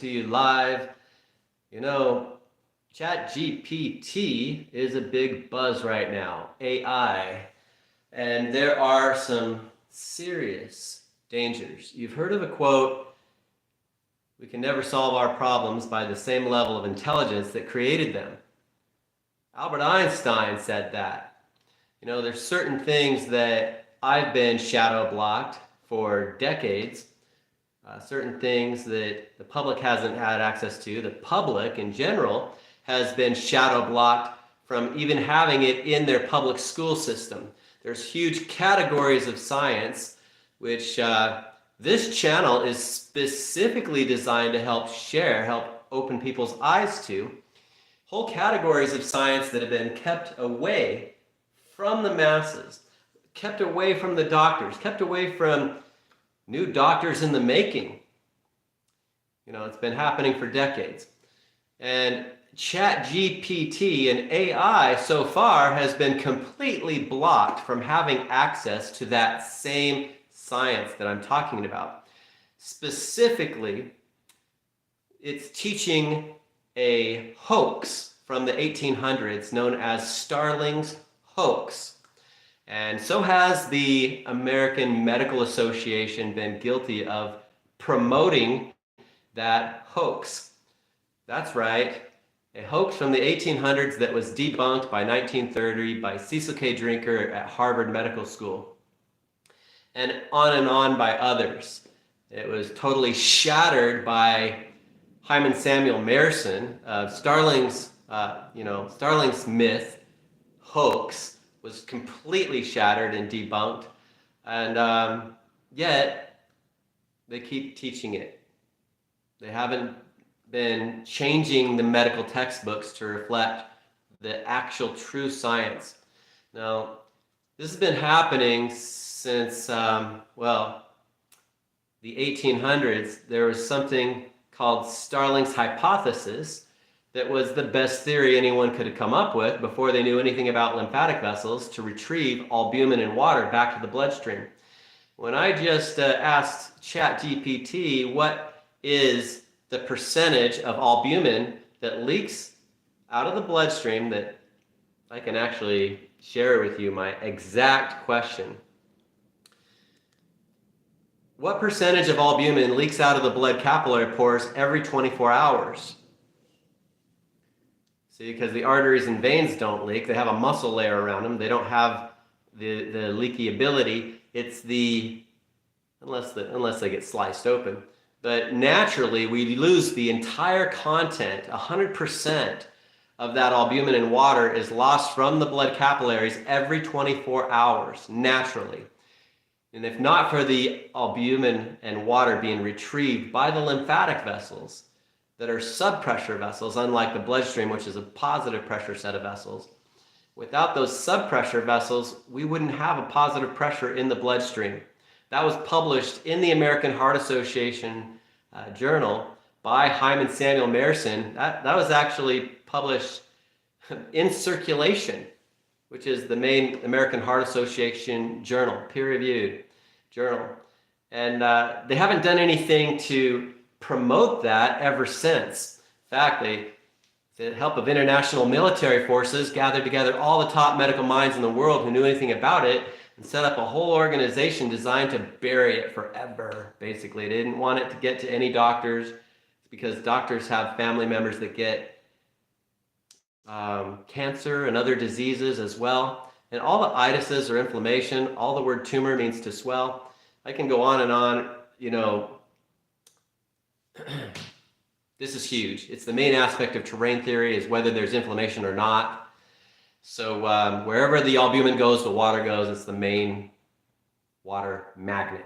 to you live. You know, ChatGPT is a big buzz right now, AI, and there are some serious dangers. You've heard of a quote, "We can never solve our problems by the same level of intelligence that created them." Albert Einstein said that. You know, there's certain things that I've been shadow blocked for decades. Certain things that the public hasn't had access to. The public in general has been shadow blocked from even having it in their public school system. There's huge categories of science which this channel is specifically designed to help open people's eyes to. Whole categories of science that have been kept away from the masses, kept away from the doctors, kept away from new doctors in the making. You know, it's been happening for decades. And ChatGPT and AI so far has been completely blocked from having access to that same science that I'm talking about. Specifically, it's teaching a hoax from the 1800s known as Starlings hoax. And so has the American Medical Association been guilty of promoting that hoax. That's right, a hoax from the 1800s that was debunked by 1930 by Cecil K. Drinker at Harvard Medical School, and on by others. It was totally shattered by Hyman Samuel Merson of Starlings myth hoax was completely shattered and debunked, and yet they keep teaching it. They haven't been changing the medical textbooks to reflect the actual true science. Now, this has been happening since, the 1800s. There was something called Starlings Hypothesis that was the best theory anyone could have come up with before they knew anything about lymphatic vessels to retrieve albumin in water back to the bloodstream. When I just asked ChatGPT what is the percentage of albumin that leaks out of the bloodstream, that I can actually share with you my exact question. What percentage of albumin leaks out of the blood capillary pores every 24 hours? See, because the arteries and veins don't leak. They have a muscle layer around them. They don't have the leaky ability. It's unless they get sliced open. But naturally, we lose the entire content. 100% of that albumin in water is lost from the blood capillaries every 24 hours, naturally. And if not for the albumin and water being retrieved by the lymphatic vessels, that are subpressure vessels, unlike the bloodstream, which is a positive pressure set of vessels. Without those subpressure vessels, we wouldn't have a positive pressure in the bloodstream. That was published in the American Heart Association journal by Hyman Samuel Merson. That was actually published in Circulation, which is the main American Heart Association journal, peer-reviewed journal. And they haven't done anything to promote that ever since. In fact, they, with the help of international military forces, gathered together all the top medical minds in the world who knew anything about it and set up a whole organization designed to bury it forever, basically. They didn't want it to get to any doctors because doctors have family members that get cancer and other diseases as well. And all the itises or inflammation, all the word tumor means to swell. I can go on and on, you know. This is huge. It's the main aspect of terrain theory, is whether there's inflammation or not. So wherever the albumin goes, the water goes. It's the main water magnet.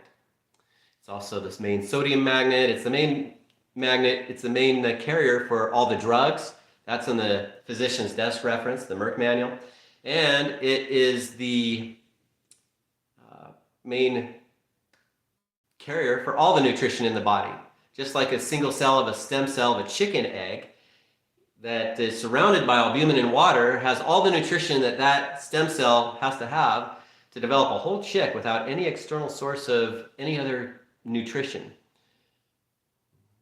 It's also this main sodium magnet. It's the main magnet. It's the main carrier for all the drugs. That's in the physician's desk reference, the Merck manual. And it is the main carrier for all the nutrition in the body. Just like a single cell of a stem cell of a chicken egg that is surrounded by albumin and water has all the nutrition that that stem cell has to have to develop a whole chick without any external source of any other nutrition.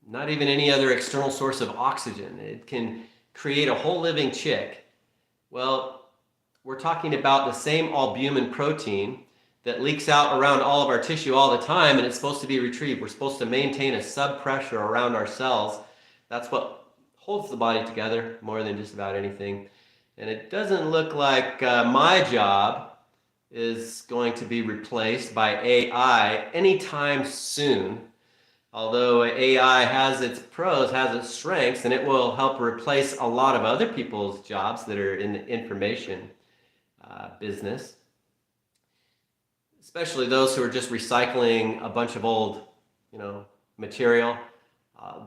not even any other external source of oxygen. It can create a whole living chick. Well, we're talking about the same albumin protein that leaks out around all of our tissue all the time, and it's supposed to be retrieved. We're supposed to maintain a sub-pressure around our cells. That's what holds the body together more than just about anything. And it doesn't look like my job is going to be replaced by AI anytime soon. Although AI has its pros, has its strengths, and it will help replace a lot of other people's jobs that are in the information business, especially those who are just recycling a bunch of old, material.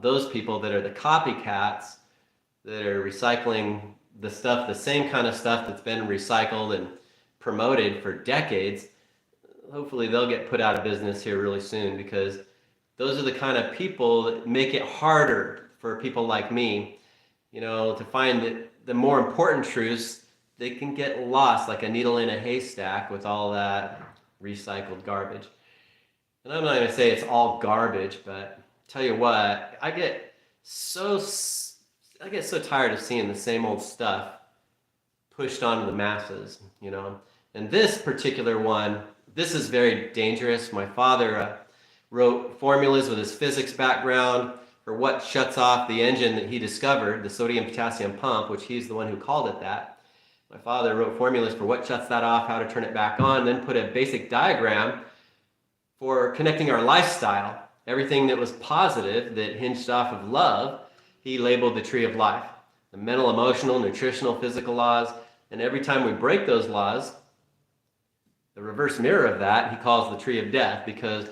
Those people that are the copycats that are recycling the stuff, the same kind of stuff that's been recycled and promoted for decades. Hopefully they'll get put out of business here really soon, because those are the kind of people that make it harder for people like me, to find the more important truths. They can get lost like a needle in a haystack with all that recycled garbage. And I'm not going to say it's all garbage, but tell you what, I get so tired of seeing the same old stuff pushed onto the masses, And this particular one, this is very dangerous. My father wrote formulas with his physics background for what shuts off the engine that he discovered, the sodium-potassium pump, which he's the one who called it that. My father wrote formulas for what shuts that off, how to turn it back on, then put a basic diagram for connecting our lifestyle. Everything that was positive, that hinged off of love, he labeled the tree of life. The mental, emotional, nutritional, physical laws. And every time we break those laws, the reverse mirror of that, he calls the tree of death, because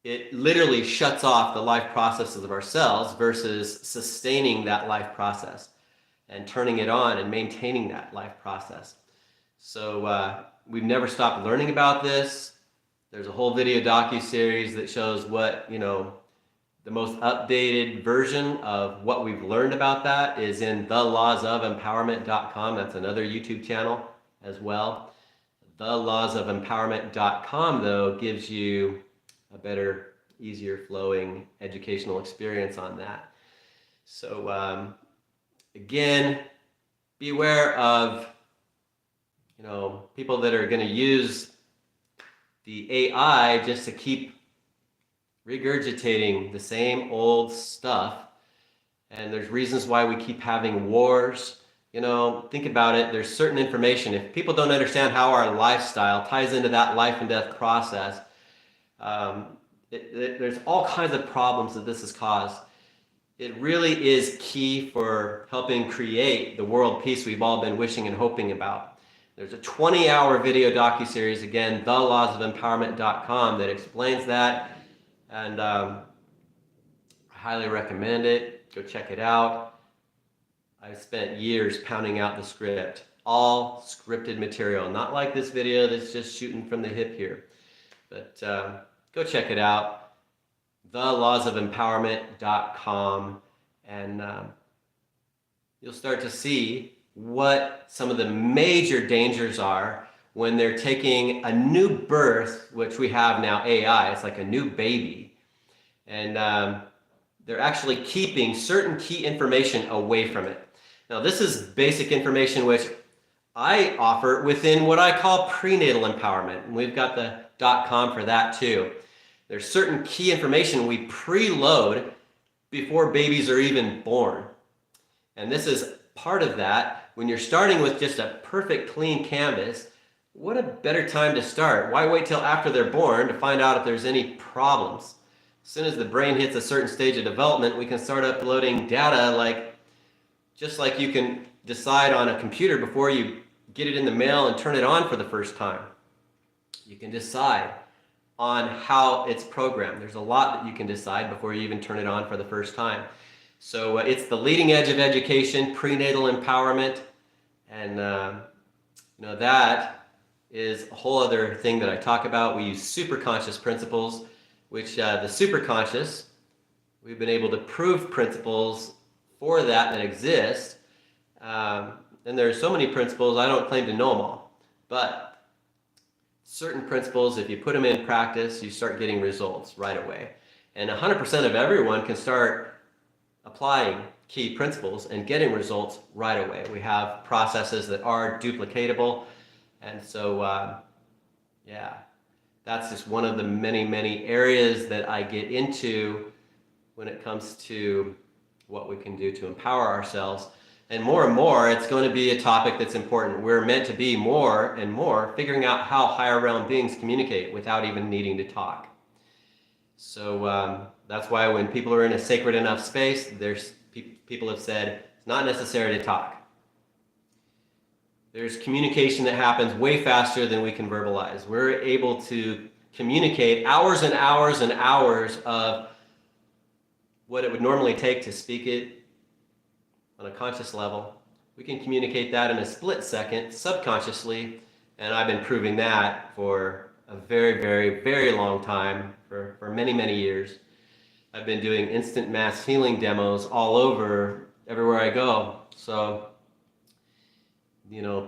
it literally shuts off the life processes of our cells versus sustaining that life process and turning it on and maintaining that life process. So we've never stopped learning about this. There's a whole video docu-series that shows what, the most updated version of what we've learned about that is in thelawsofempowerment.com. That's another YouTube channel as well. Thelawsofempowerment.com, though, gives you a better, easier flowing educational experience on that. So again, beware of people that are going to use the AI just to keep regurgitating the same old stuff. And there's reasons why we keep having wars. Think about it. There's certain information. If people don't understand how our lifestyle ties into that life and death process, there's all kinds of problems that this has caused. It really is key for helping create the world peace we've all been wishing and hoping about. There's a 20-hour video docuseries, again, thelawsofempowerment.com, that explains that, and I highly recommend it. Go check it out. I've spent years pounding out the script, all scripted material, not like this video that's just shooting from the hip here. But go check it out, thelawsofempowerment.com, and you'll start to see what some of the major dangers are when they're taking a new birth, which we have now, AI. It's like a new baby, and they're actually keeping certain key information away from it. Now, this is basic information which I offer within what I call prenatal empowerment, and we've got the .com for that too. There's certain key information we preload before babies are even born. And this is part of that. When you're starting with just a perfect clean canvas, what a better time to start. Why wait till after they're born to find out if there's any problems? As soon as the brain hits a certain stage of development, we can start uploading data just like you can decide on a computer before you get it in the mail and turn it on for the first time. You can decide on how it's programmed. There's a lot that you can decide before you even turn it on for the first time. So it's the leading edge of education, prenatal empowerment, and that is a whole other thing that I talk about. We use superconscious principles, which the superconscious, we've been able to prove principles for that exist. And there are so many principles, I don't claim to know them all. But certain principles, if you put them in practice, you start getting results right away. And 100% of everyone can start applying key principles and getting results right away. We have processes that are duplicatable. And so, yeah, that's just one of the many, many areas that I get into when it comes to what we can do to empower ourselves. And more, it's going to be a topic that's important. We're meant to be more and more figuring out how higher realm beings communicate without even needing to talk. So that's why when people are in a sacred enough space, people have said it's not necessary to talk. There's communication that happens way faster than we can verbalize. We're able to communicate hours and hours and hours of what it would normally take to speak it on a conscious level. We can communicate that in a split second subconsciously, and I've been proving that for a very, very, very long time, for many, many years. I've been doing instant mass healing demos all over, everywhere I go. So,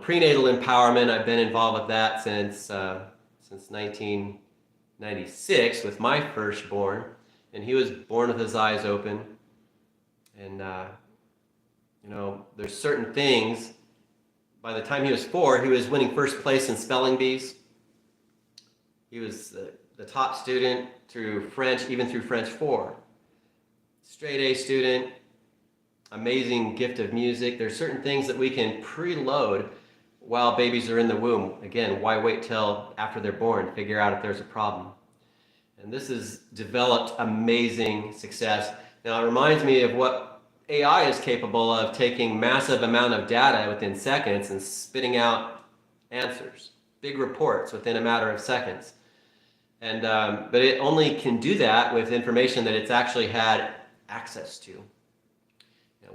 prenatal empowerment, I've been involved with that since 1996 with my firstborn, and he was born with his eyes open. And there's certain things. By the time he was 4, he was winning first place in spelling bees. He was the top student through French, even through French 4. Straight A student, amazing gift of music. There's certain things that we can preload while babies are in the womb. Again, why wait till after they're born to figure out if there's a problem? And this has developed amazing success. Now, it reminds me of what AI is capable of, taking massive amount of data within seconds and spitting out answers, big reports within a matter of seconds. And but it only can do that with information that it's actually had access to.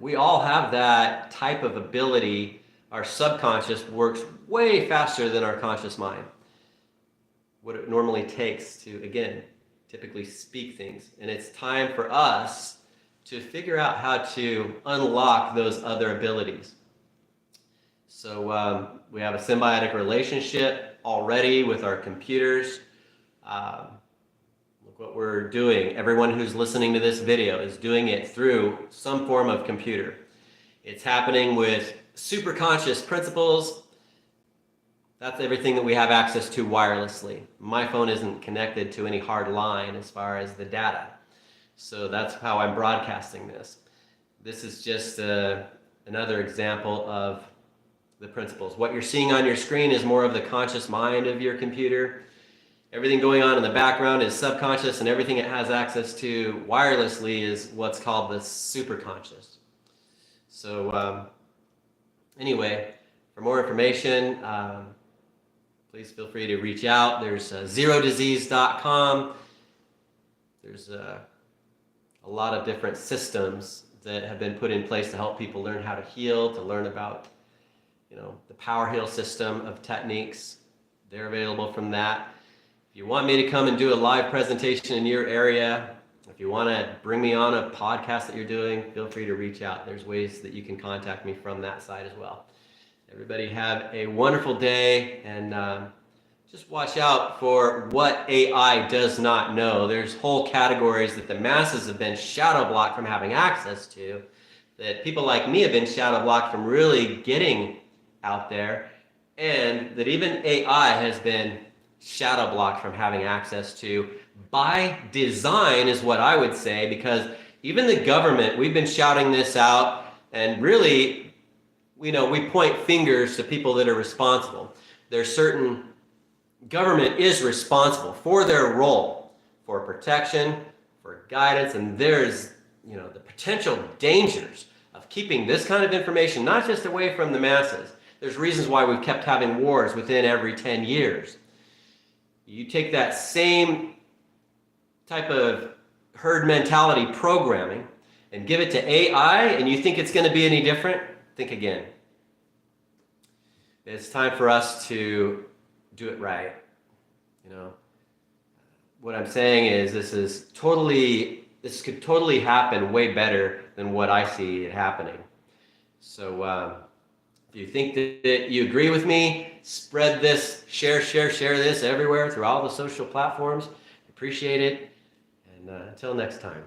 We all have that type of ability. Our subconscious works way faster than our conscious mind. What it normally takes to, again, typically speak things. And it's time for us to figure out how to unlock those other abilities. So we have a symbiotic relationship already with our computers. Look what we're doing. Everyone who's listening to this video is doing it through some form of computer. It's happening with superconscious principles. That's everything that we have access to wirelessly. My phone isn't connected to any hard line as far as the data. So that's how I'm broadcasting this. This is just another example of the principles. What you're seeing on your screen is more of the conscious mind of your computer. Everything going on in the background is subconscious, and everything it has access to wirelessly is what's called the superconscious. So anyway, for more information, please feel free to reach out. There's ZeroDisease.com. There's a lot of different systems that have been put in place to help people learn how to heal, to learn about the Power Heal system of techniques. They're available from that. If you want me to come and do a live presentation in your area, if you want to bring me on a podcast that you're doing, feel free to reach out. There's ways that you can contact me from that side as well. Everybody have a wonderful day, and just watch out for what AI does not know. There's whole categories that the masses have been shadow blocked from having access to, that people like me have been shadow blocked from really getting out there, and that even AI has been shadow blocked from having access to by design, is what I would say, because even the government, we've been shouting this out, and really, we point fingers to people that are responsible. There's certain government is responsible for their role, for protection, for guidance, and there's the potential dangers of keeping this kind of information not just away from the masses. There's reasons why we've kept having wars within every 10 years. You take that same type of herd mentality programming and give it to AI, and you think it's going to be any different? Think again. It's time for us to do it right. What I'm saying is this could totally happen way better than what I see it happening. So if you think that you agree with me, spread this, share this everywhere through all the social platforms. Appreciate it. And until next time.